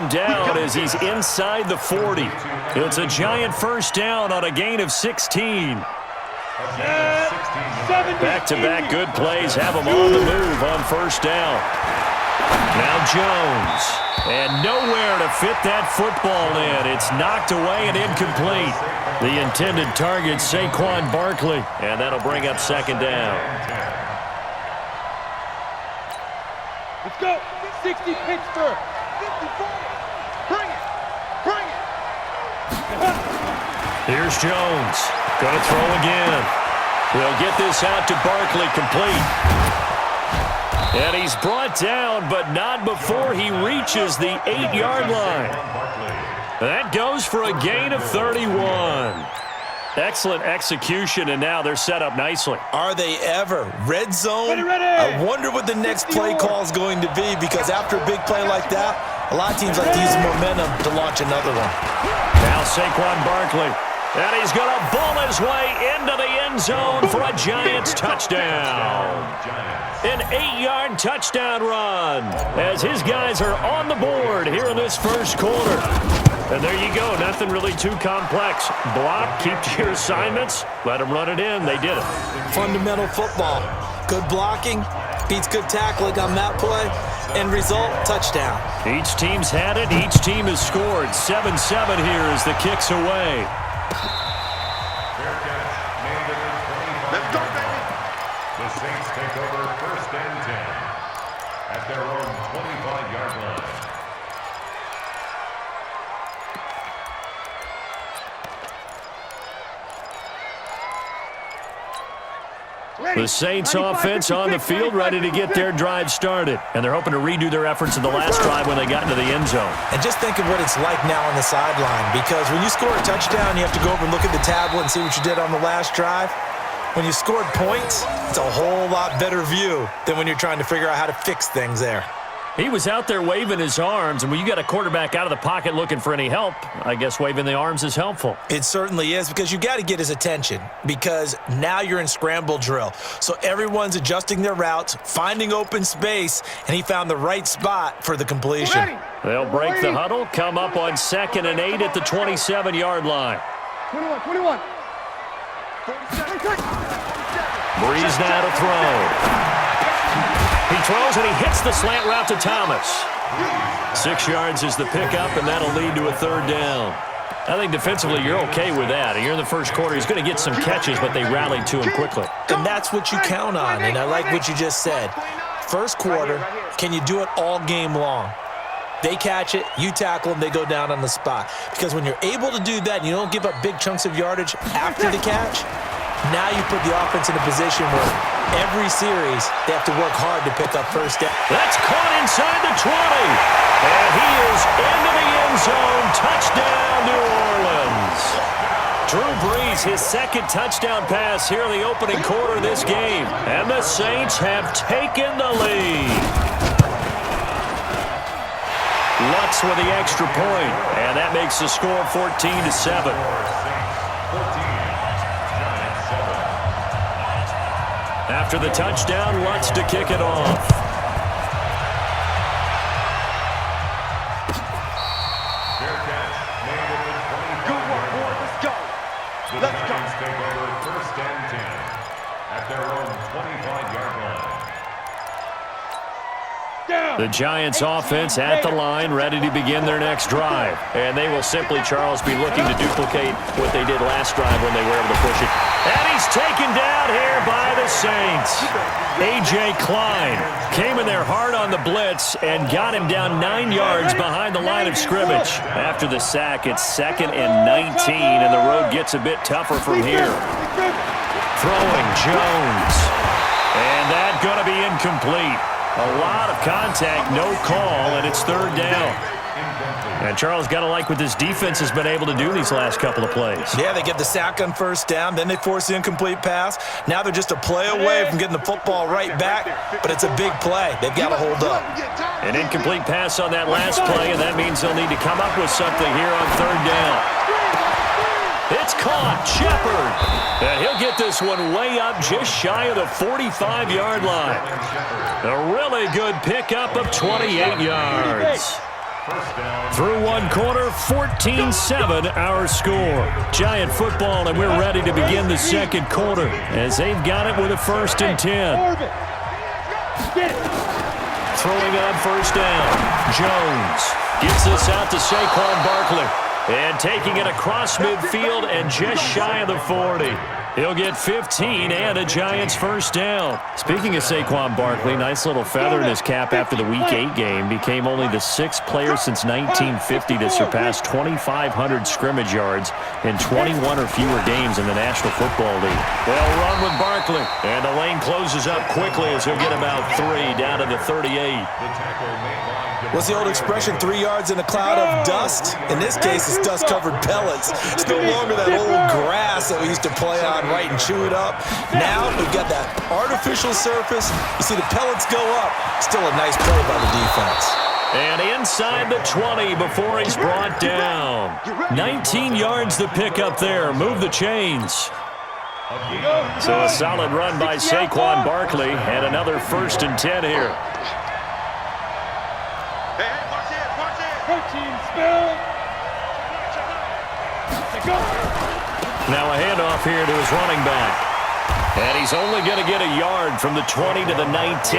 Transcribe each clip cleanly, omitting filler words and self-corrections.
down as he's inside the 40. It's a giant first down on a gain of 16. Back-to-back good plays have him on the move on first down. Now Jones. And nowhere to fit that football in. It's knocked away and incomplete. The intended target, Saquon Barkley. And that'll bring up second down. Let's go. 60 Pittsburgh. 54. Bring it. Bring it. Here's Jones. Going to throw again. He'll get this out to Barkley, complete. And he's brought down, but not before he reaches the 8-yard line. That goes for a gain of 31. Excellent execution, and now they're set up nicely. Are they ever? Red zone? Ready. I wonder what the next play call is going to be, because after a big play like that, a lot of teams like to use the momentum to launch another one. Now Saquon Barkley. And he's going to bull his way into the end zone for a Giants touchdown. An 8-yard touchdown run as his guys are on the board here in this first quarter. And there you go. Nothing really too complex. Block, keep to your assignments, let them run it in. They did it. Fundamental football. Good blocking beats good tackling on that play. End result, touchdown. Each team's had it. Each team has scored. 7-7 here as the kick's away. Let's go, baby. The Saints take over first and 10 at their own 25-yard line. The Saints offense on the field, ready to get their drive started. And they're hoping to redo their efforts in the last drive when they got into the end zone. And just think of what it's like now on the sideline, because when you score a touchdown, you have to go over and look at the tablet and see what you did on the last drive. When you scored points, it's a whole lot better view than when you're trying to figure out how to fix things there. He was out there waving his arms, and when you got a quarterback out of the pocket looking for any help, I guess waving the arms is helpful. It certainly is, because you got to get his attention, because now you're in scramble drill. So everyone's adjusting their routes, finding open space, and he found the right spot for the completion. They'll break the huddle, come up on 2nd and 8 at the 27-yard line. 21. Breeze now to throw. He throws and he hits the slant route to Thomas. 6 yards is the pickup, and that'll lead to a third down. I think defensively you're okay with that. You're in the first quarter. He's going to get some catches, but they rallied to him quickly. And that's what you count on, and I like what you just said. First quarter, can you do it all game long? They catch it, you tackle them, they go down on the spot. Because when you're able to do that and you don't give up big chunks of yardage after the catch, now you put the offense in a position where every series they have to work hard to pick up first down. That's caught inside the 20. And he is into the end zone. Touchdown, New Orleans. Drew Brees, his second touchdown pass here in the opening quarter of this game. And the Saints have taken the lead. Lutz with the extra point, and that makes the score 14-7. After the touchdown, Lutz to kick it off. Good work, boy. Let's go. Let's go. Take over first and 10 at their own 25-yard line. The Giants offense at the line, ready to begin their next drive. And they will simply, Charles, be looking to duplicate what they did last drive when they were able to push it. And he's taken down here by the Saints. A.J. Klein came in there hard on the blitz and got him down 9 yards behind the line of scrimmage. After the sack, it's 2nd and 19, and the road gets a bit tougher from here. Throwing Jones. And that's going to be incomplete. A lot of contact, no call, and it's third down. And Charles, got to like what this defense has been able to do these last couple of plays. Yeah, they get the sack on first down, then they force the incomplete pass. Now they're just a play away from getting the football right back, but it's a big play. They've got to hold up. An incomplete pass on that last play, and that means they'll need to come up with something here on third down. It's caught, Shepard. And he'll get this one way up just shy of the 45-yard line. A really good pickup of 28 yards. Through one quarter, 14-7 our score. Giant football, and we're ready to begin the second quarter as they've got it with a 1st and 10. Throwing on first down. Jones gets this out to Saquon Barkley. And taking it across midfield and just shy of the 40. He'll get 15 and a Giants first down. Speaking of Saquon Barkley, nice little feather in his cap after the Week 8 game. Became only the 6th player since 1950 to surpass 2,500 scrimmage yards in 21 or fewer games in the National Football League. They'll run with Barkley. And the lane closes up quickly as he'll get about 3 down to the 38. What's the old expression, 3 yards in a cloud of dust? In this case, it's dust-covered pellets. It's no longer that old grass that we used to play on, right, and chew it up. Now we've got that artificial surface. You see the pellets go up. Still a nice play by the defense. And inside the 20 before he's brought down. 19 yards to pick up there. Move the chains. So a solid run by Saquon Barkley and another 1st and 10 here. Now a handoff here to his running back. And he's only going to get a yard from the 20 to the 19.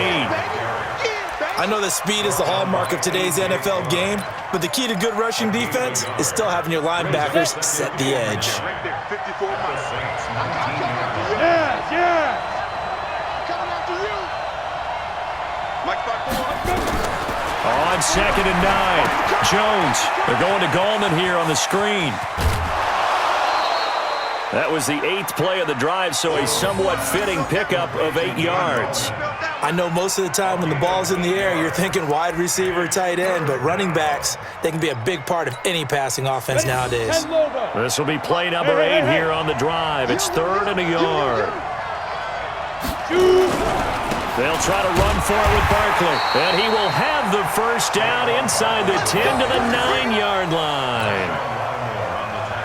I know that speed is the hallmark of today's NFL game, but the key to good rushing defense is still having your linebackers set the edge. On 2nd and 9. Jones. They're going to Gallman here on the screen. That was the 8th play of the drive, so a somewhat fitting pickup of 8 yards. I know most of the time when the ball's in the air, you're thinking wide receiver, tight end, but running backs, they can be a big part of any passing offense nowadays. This will be play number 8 here on the drive. It's 3rd and a yard. They'll try to run for it with Barkley. And he will have the first down inside the 10 to the 9-yard line.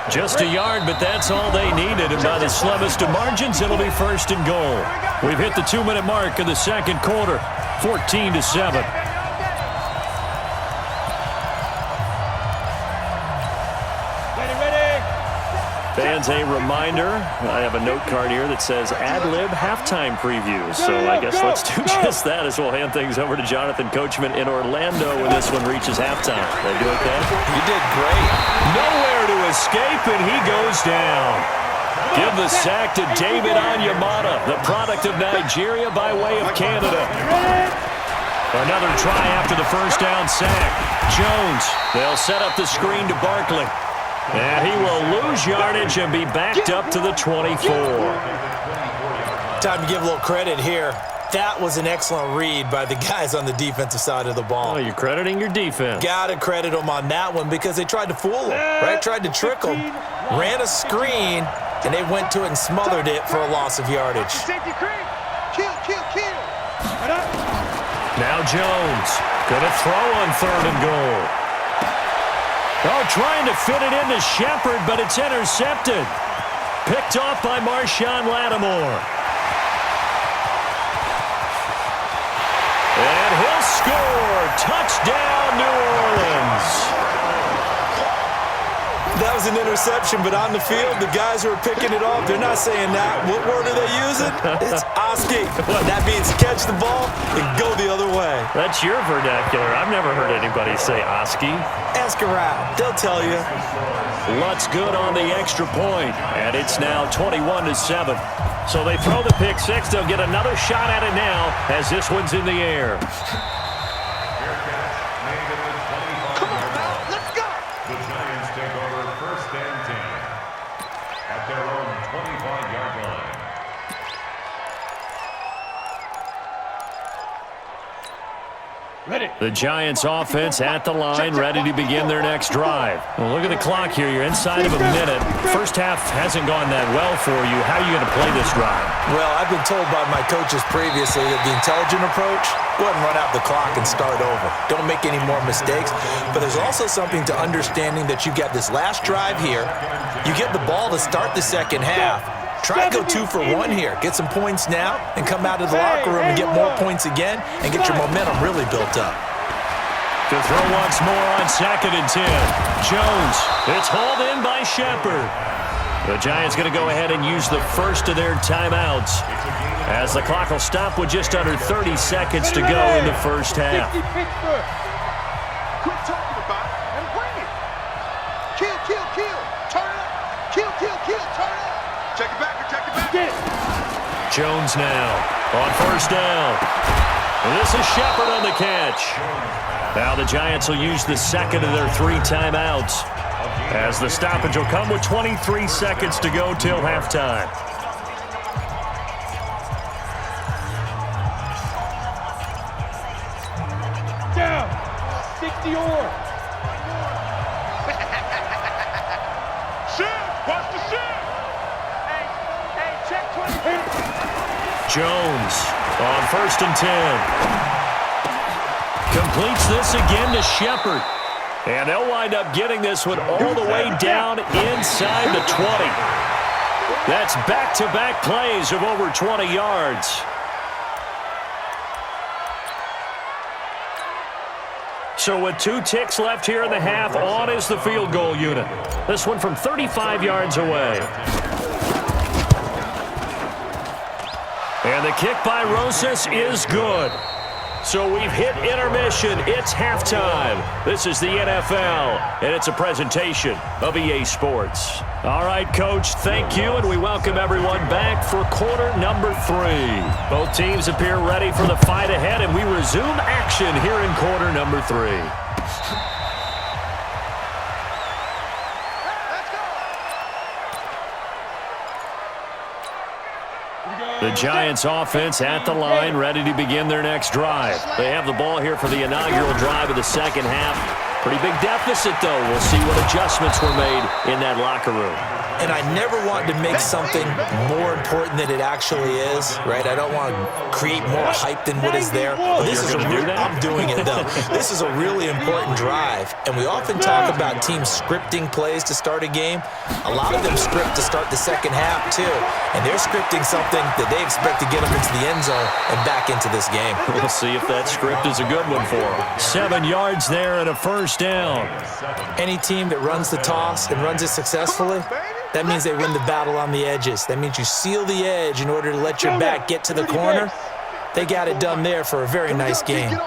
Just a yard, but that's all they needed. And by the slimmest of margins, it'll be 1st and goal. We've hit the 2-minute mark of the second quarter, 14-7. Fans, a reminder, I have a note card here that says ad-lib halftime previews. So I guess let's do just that as we'll hand things over to Jonathan Coachman in Orlando when this one reaches halftime. Did I do okay? You did great. Nowhere to escape, and he goes down. Give the sack to David Onyemata, the product of Nigeria by way of Canada. Another try after the first down sack. Jones, they'll set up the screen to Barkley. And he will lose yardage and be backed up to the 24. Time to give a little credit here. That was an excellent read by the guys on the defensive side of the ball. Oh, you're crediting your defense. Got to credit them on that one because they tried to fool him, right? Tried to trick him, ran a screen, and they went to it and smothered it for a loss of yardage. Now Jones going to throw on 3rd and goal. Oh, trying to fit it into Shepard, but it's intercepted. Picked off by Marshawn Lattimore. And he'll score. Touchdown, New Orleans. That was an interception, but on the field, the guys who are picking it off, they're not saying that. What word are they using? It's Oski. That means catch the ball and go the other way. That's your vernacular. I've never heard anybody say Oski. Ask around. They'll tell you. Lutz good on the extra point, and it's now 21-7. So they throw the pick six. They'll get another shot at it now as this one's in the air. The Giants offense at the line, ready to begin their next drive. Well, look at the clock here. You're inside of a minute. First half hasn't gone that well for you. How are you going to play this drive? Well, I've been told by my coaches previously that the intelligent approach, go ahead and run out the clock and start over. Don't make any more mistakes. But there's also something to understanding that you get this last drive here. You get the ball to start the second half. Try to go 2 for 1 here. Get some points now and come out of the locker room and get more points again and get your momentum really built up. To throw once more on 2nd and 10. Jones. It's hauled in by Shepard. The Giants going to go ahead and use the first of their timeouts, as the clock will stop with just under 30 seconds to go in the first half. Quit talking about it and bring it. Kill, kill, kill. Turn it up. Kill, kill, kill. Turn it up. Check it back. Check it back. Get it. Jones now on 1st down. And this is Shepard on the catch. Now the Giants will use the 2nd of their 3 timeouts, as the stoppage will come with 23 seconds to go till halftime. Down. 60 or. Shift. Watch the shift. Hey, check 20. Jones on 1st and 10. Completes this again to Shepard. And they'll wind up getting this one all the way down inside the 20. That's back-to-back plays of over 20 yards. So with 2 ticks left here in the half, on is the field goal unit. This one from 35 yards away. And the kick by Rosas is good. So we've hit intermission. It's halftime. This is the NFL, and it's a presentation of EA Sports. All right, Coach, thank you, and we welcome everyone back for quarter number 3. Both teams appear ready for the fight ahead, and we resume action here in quarter number 3. The Giants offense at the line, ready to begin their next drive. They have the ball here for the inaugural drive of the second half. Pretty big deficit, though. We'll see what adjustments were made in that locker room. And I never want to make something more important than it actually is, right? I don't want to create more hype than what is there. This is I'm doing it, though. This is a really important drive. And we often talk about teams scripting plays to start a game. A lot of them script to start the second half, too. And they're scripting something that they expect to get them into the end zone and back into this game. We'll see if that script is a good one for them. 7 yards there and a 1st down. Any team that runs the toss and runs it successfully, that means they win the battle on the edges. That means you seal the edge in order to let your back get to the corner. They got it done there for a very nice game.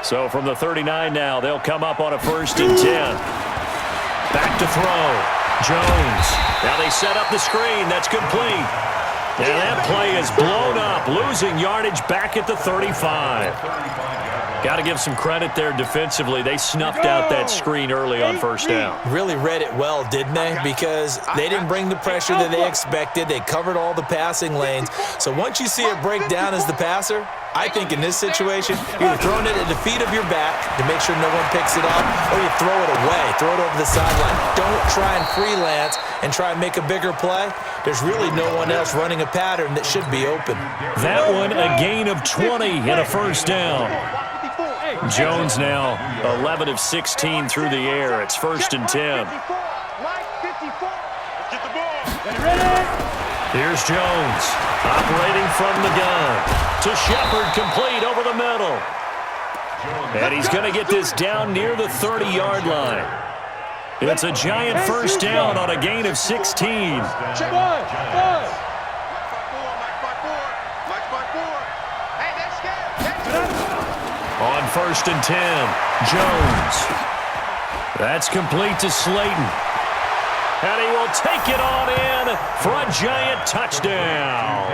So from the 39 now, they'll come up on a 1st and 10. Back to throw. Jones. Now they set up the screen. That's complete. And that play is blown up, losing yardage back at the 35. Got to give some credit there defensively. They snuffed out that screen early on 1st down. Really read it well, didn't they? Because they didn't bring the pressure that they expected. They covered all the passing lanes. So once you see it break down as the passer, I think in this situation, you're either throwing it at the feet of your back to make sure no one picks it up, or you throw it away, throw it over the sideline. Don't try and freelance and try and make a bigger play. There's really no one else running a pattern that should be open. That one, a gain of 20 and a 1st down. Jones now 11 of 16 through the air. It's 1st and 10. Here's Jones operating from the gun to Shepard, complete over the middle. And he's going to get this down near the 30-yard line. It's a Giant 1st down on a gain of 16. On 1st and 10, Jones. That's complete to Slayton. And he will take it on in for a Giant touchdown.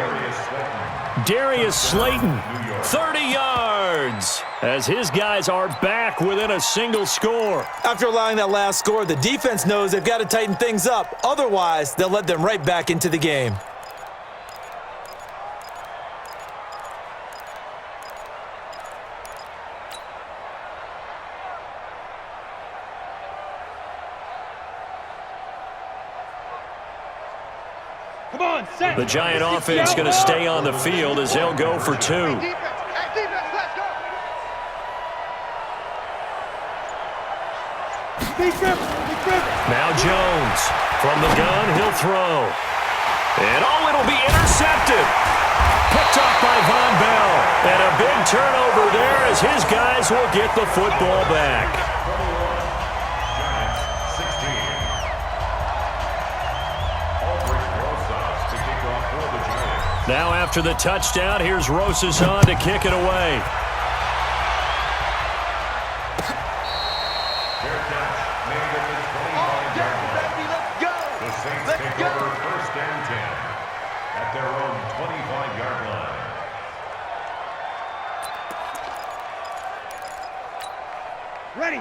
Darius Slayton, 30 yards, as his guys are back within a single score. After allowing that last score, the defense knows they've got to tighten things up. Otherwise, they'll let them right back into the game. The Giant offense going to stay on the field as they'll go for 2. Now Jones from the gun, he'll throw. And it'll be intercepted. Picked Picked off by Von Bell. And a big turnover there as his guys will get the football back. Giants 16. Albert Rosas to kick off for the Giants. Now after the touchdown, here's Rosas on to kick it away. Fair catch made at the 25-yard line. The Saints take over first and 10 at their own 25-yard line.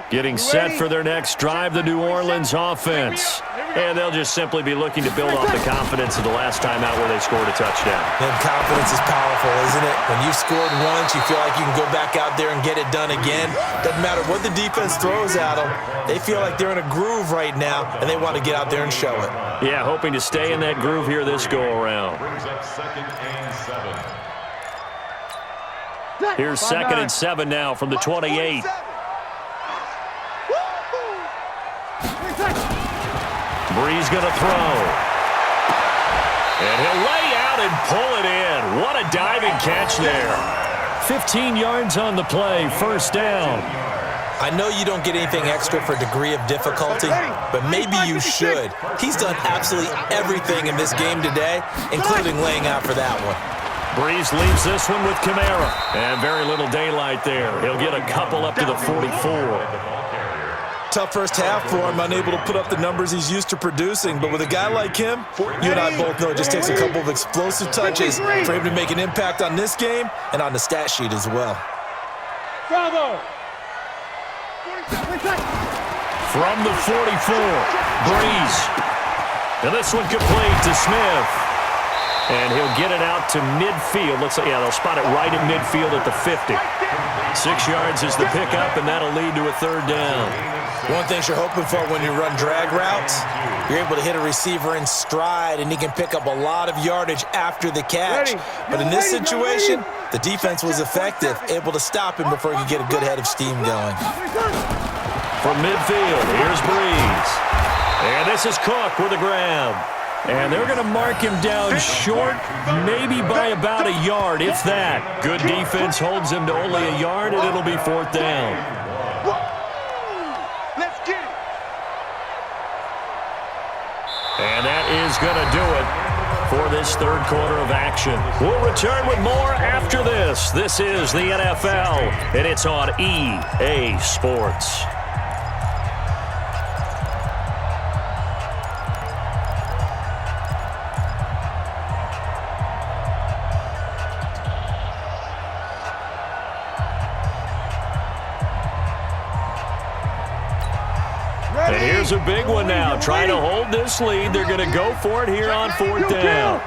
Getting set for their next drive, the New Orleans offense. And they'll just simply be looking to build off the confidence of the last time out where they scored a touchdown. And confidence is powerful, isn't it? When you've scored once, you feel like you can go back out there and get it done again. Doesn't matter what the defense throws at them. They feel like they're in a groove right now, and they want to get out there and show it. Yeah, hoping to stay in that groove here this go-around. Brings up 2nd and 7. Here's 2nd and 7 now from the 28. Breeze going to throw. And he'll lay out and pull it in. What a diving catch there. 15 yards on the play, first down. I know you don't get anything extra for degree of difficulty, but maybe you should. He's done absolutely everything in this game today, including laying out for that one. Breeze leaves this one with Kamara. And very little daylight there. He'll get a couple up to the 44. Tough first half for him, unable to put up the numbers he's used to producing. But with a guy like him, you and I both know it just takes a couple of explosive touches for him to make an impact on this game and on the stat sheet as well. From the 44, Breeze. And this one complete to Smith. And he'll get it out to midfield. Looks like, yeah, they'll spot it right at midfield at the 50. 6 yards is the pickup, and that'll lead to a third down. One thing you're hoping for when you run drag routes, you're able to hit a receiver in stride, and he can pick up a lot of yardage after the catch. But in this situation, the defense was effective, able to stop him before he could get a good head of steam going. From midfield, here's Breeze. And this is Cook with a grab. And they're going to mark him down short, maybe by about a yard, if that. Good defense holds him to only a yard, and it'll be fourth down. Let's get it. And that is going to do it for this third quarter of action. We'll return with more after this. This is the NFL, and it's on EA Sports. And here's a big one now. Trying to hold this lead. They're going to go for it here on fourth down.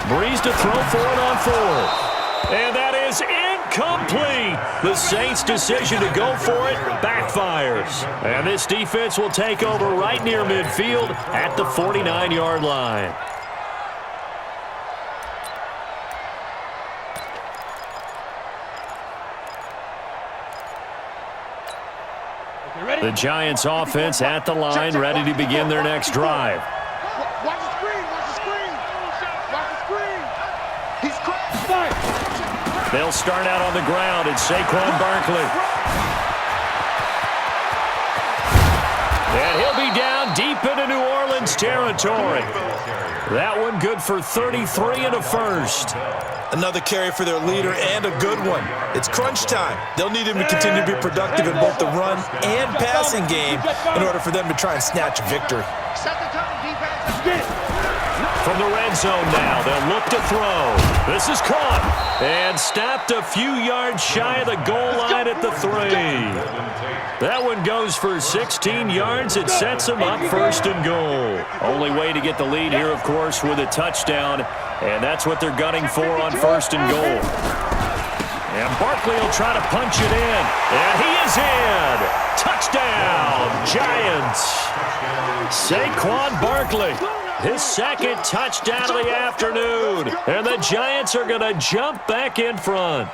Breeze to throw for it on fourth. And that is incomplete. The Saints' decision to go for it backfires. And this defense will take over right near midfield at the 49-yard line. The Giants offense at the line, ready to begin their next drive. Watch the screen, watch the screen. Watch the screen. He's cracked. They'll start out on the ground. It's Saquon Barkley. And he'll be down deep into New Orleans territory. That one good for 33 and a first. Another carry for their leader and a good one. It's crunch time. They'll need him to continue to be productive in both the run and passing game in order for them to try and snatch a victory. Set the tone, defense. Let's get it. From the red zone now, they'll look to throw. This is caught and stopped a few yards shy of the goal line at the 3. That one goes for 16 yards. It sets them up first and goal. Only way to get the lead here, of course, with a touchdown, and that's what they're gunning for on first and goal. And Barkley will try to punch it in, and he is in. Touchdown, Giants. Saquon Barkley. His second touchdown of the afternoon. And the Giants are going to jump back in front.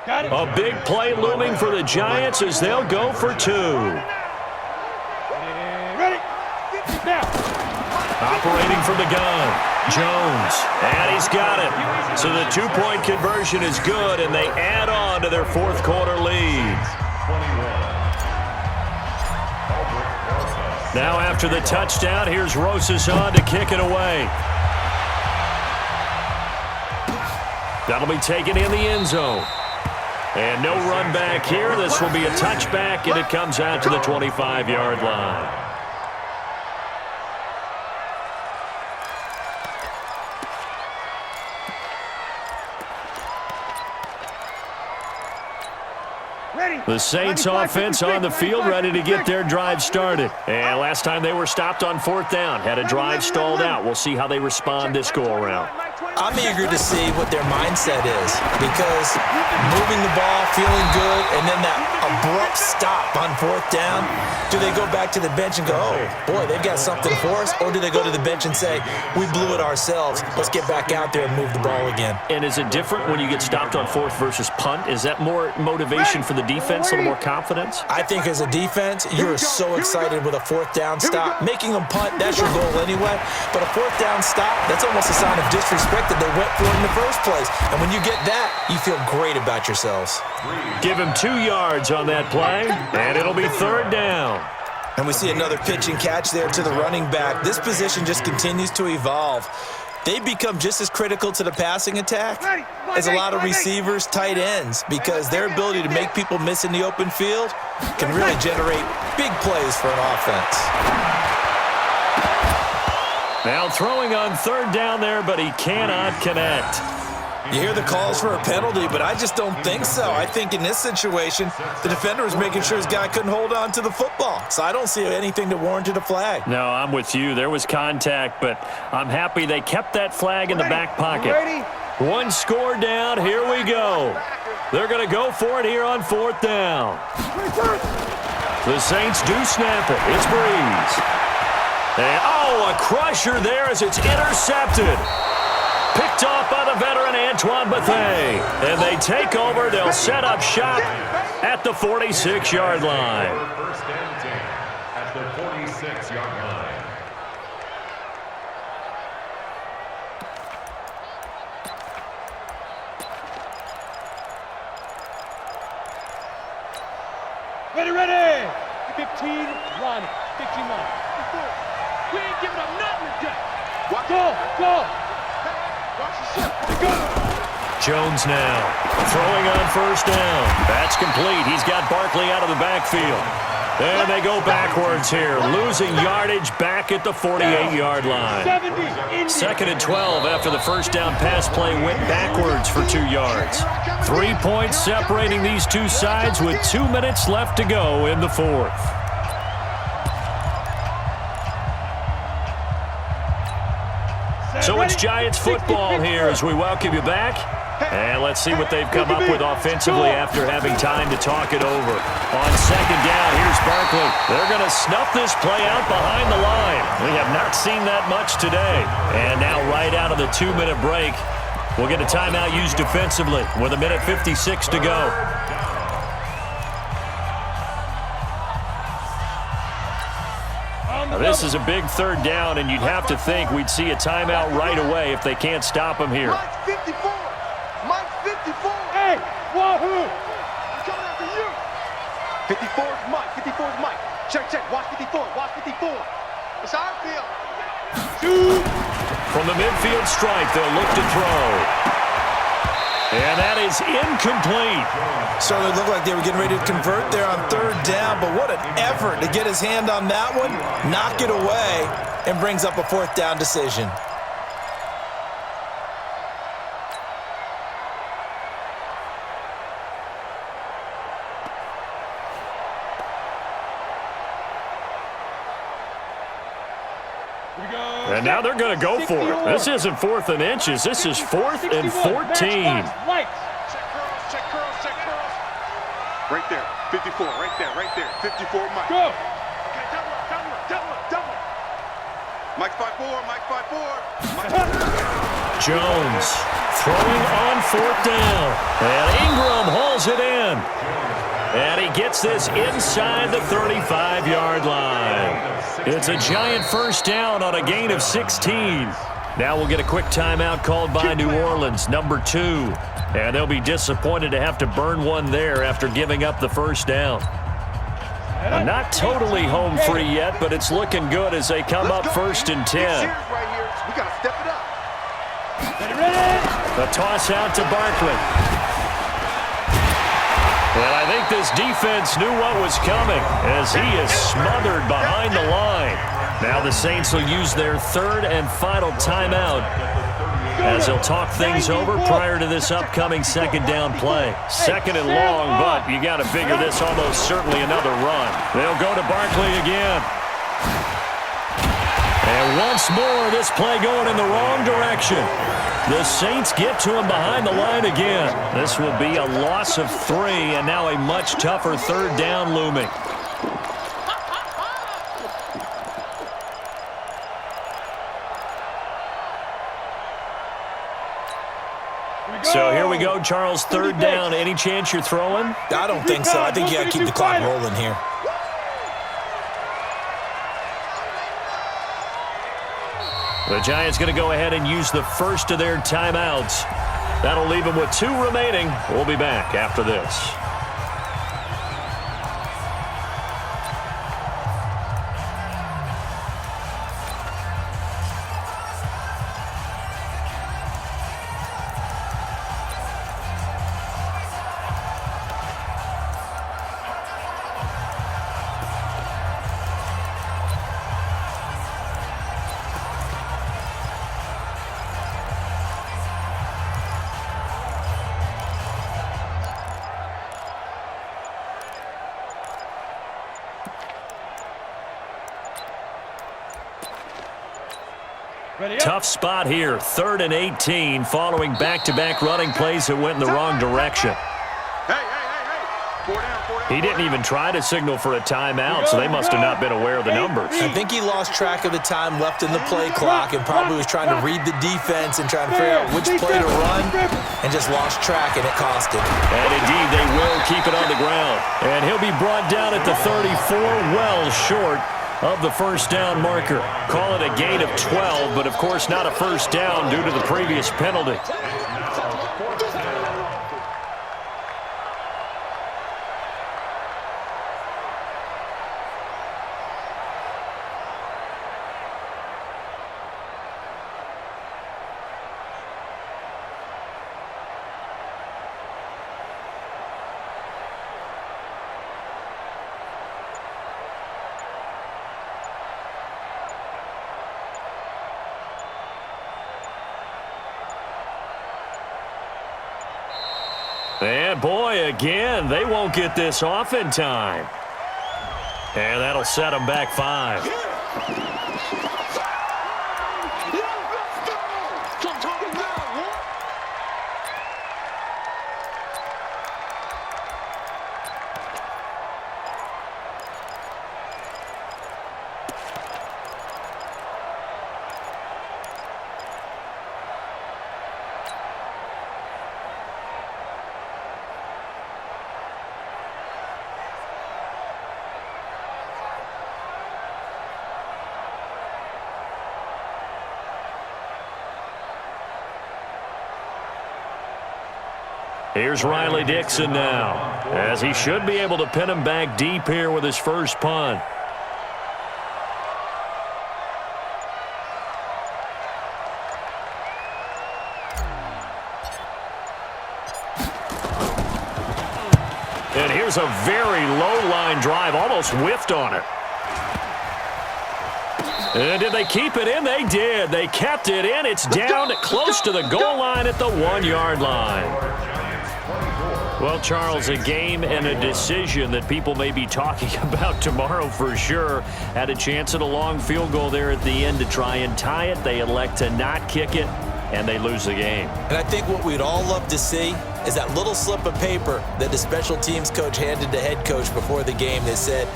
A big play looming for the Giants as they'll go for 2. Ready? Now. Operating from the gun, Jones, and he's got it. So the 2-point conversion is good, and they add on to their fourth quarter lead. Now after the touchdown, here's Rosas on to kick it away. That'll be taken in the end zone. And no run back here. This will be a touchback, and it comes out to the 25-yard line. The Saints offense on the field, ready to get their drive started. And last time they were stopped on 4th down, had a drive stalled out. We'll see how they respond this go-around. I'm eager to see what their mindset is, because moving the ball, feeling good, and then that abrupt stop on 4th down, do they go back to the bench and go, oh, boy, they've got something for us, or do they go to the bench and say, we blew it ourselves, let's get back out there and move the ball again? And is it different when you get stopped on 4th versus punt? Is that more motivation for the defense, a little more confidence? I think as a defense, you're so excited with a 4th down stop. Making them punt, that's your goal anyway, but a 4th down stop, that's almost a sign of disrespect that they went for it in the first place. And when you get that, you feel great about yourselves. Give him 2 yards on that play, and it'll be 3rd down. And we see another pitch and catch there to the running back. This position just continues to evolve. They've become just as critical to the passing attack as a lot of receivers, tight ends, because their ability to make people miss in the open field can really generate big plays for an offense. Now throwing on 3rd down there, but he cannot connect. You hear the calls for a penalty, but I just don't think so. I think in this situation, the defender was making sure his guy couldn't hold on to the football. So I don't see anything that warranted a flag. No, I'm with you. There was contact, but I'm happy they kept that flag in the back pocket. 1 score down. Here we go. They're going to go for it here on 4th down. The Saints do snap it. It's Breeze. And, oh, a crusher there as it's intercepted. Picked off by the veteran Antoine Bethea. And they take over. They'll set up shop at the 46-yard line. First and 10 at the 46-yard line. Ready. 15, run. 15 line. We ain't giving up nothing today. Go. Jones now throwing on 1st down. That's complete. He's got Barkley out of the backfield. And they go backwards here, losing yardage back at the 48-yard line. 2nd and 12 after the 1st down pass play went backwards for 2 yards. 3 points separating these two sides with 2 minutes left to go in the 4th. So it's Giants football here as we welcome you back. And let's see what they've come up with offensively after having time to talk it over. On 2nd down, here's Barkley. They're going to snuff this play out behind the line. We have not seen that much today. And now right out of the 2-minute break, we'll get a timeout used defensively with 1:56 to go. Now, this is a big 3rd down, and you'd have to think we'd see a timeout right away if they can't stop him here. Mike 54. Hey, wahoo! I'm coming after you. 54 is Mike. 54 is Mike. Check. Watch 54. It's our field. Shoot. From the midfield stripe, they'll look to throw. And that is incomplete. Certainly looked like they were getting ready to convert there on 3rd down, but what an effort to get his hand on that one, knock it away, and brings up a 4th down decision. And now they're going to go for it. This isn't 4th and inches. This is 4th and 14. Check curls. Right there. 54. Right there. 54, Mike. Go. Okay, double. Mike 5-4. Jones throwing on 4th down. And Ingram hauls it in. And he gets this inside the 35-yard line. It's a giant first down on a gain of 16. Now we'll get a quick timeout called by New Orleans, number 2. And they'll be disappointed to have to burn one there after giving up the first down. Not totally home free yet, but it's looking good as they come up 1st and 10. We got to step it up. The toss out to Barkley. And I think this defense knew what was coming as he is smothered behind the line. Now the Saints will use their 3rd and final timeout as they'll talk things over prior to this upcoming 2nd down play. 2nd and long, but you got to figure this almost certainly another run. They'll go to Barkley again. And once more, this play going in the wrong direction. The Saints get to him behind the line again. This will be a loss of 3, and now a much tougher 3rd down looming. So here we go, Charles, 3rd down. Any chance you're throwing? I don't think so. I think you got to keep the clock rolling here. The Giants going to go ahead and use the first of their timeouts. That'll leave them with 2 remaining. We'll be back after this. Tough spot here, 3rd and 18, following back-to-back running plays that went in the wrong direction. He didn't even try to signal for a timeout, so they must have not been aware of the numbers. I think he lost track of the time left in the play clock and probably was trying to read the defense and trying to figure out which play to run and just lost track, and it cost him. And indeed, they will keep it on the ground. And he'll be brought down at the 34, well short of the first down marker. Call it a gain of 12, but of course not a first down due to the previous penalty. And boy, again, they won't get this off in time. And that'll set them back 5. Here's Riley Dixon now, as he should be able to pin him back deep here with his first punt. And here's a very low-line drive, almost whiffed on it. And did they keep it in? They did. They kept it in. It's down to close to the goal line at the 1-yard line. Well, Charles, a game and a decision that people may be talking about tomorrow for sure. Had a chance at a long field goal there at the end to try and tie it. They elect to not kick it, and they lose the game. And I think what we'd all love to see is that little slip of paper that the special teams coach handed the head coach before the game that said,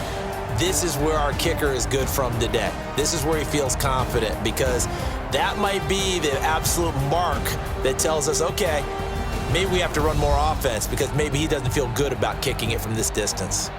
this is where our kicker is good from today. This is where he feels confident, because that might be the absolute mark that tells us, okay, maybe we have to run more offense, because maybe he doesn't feel good about kicking it from this distance.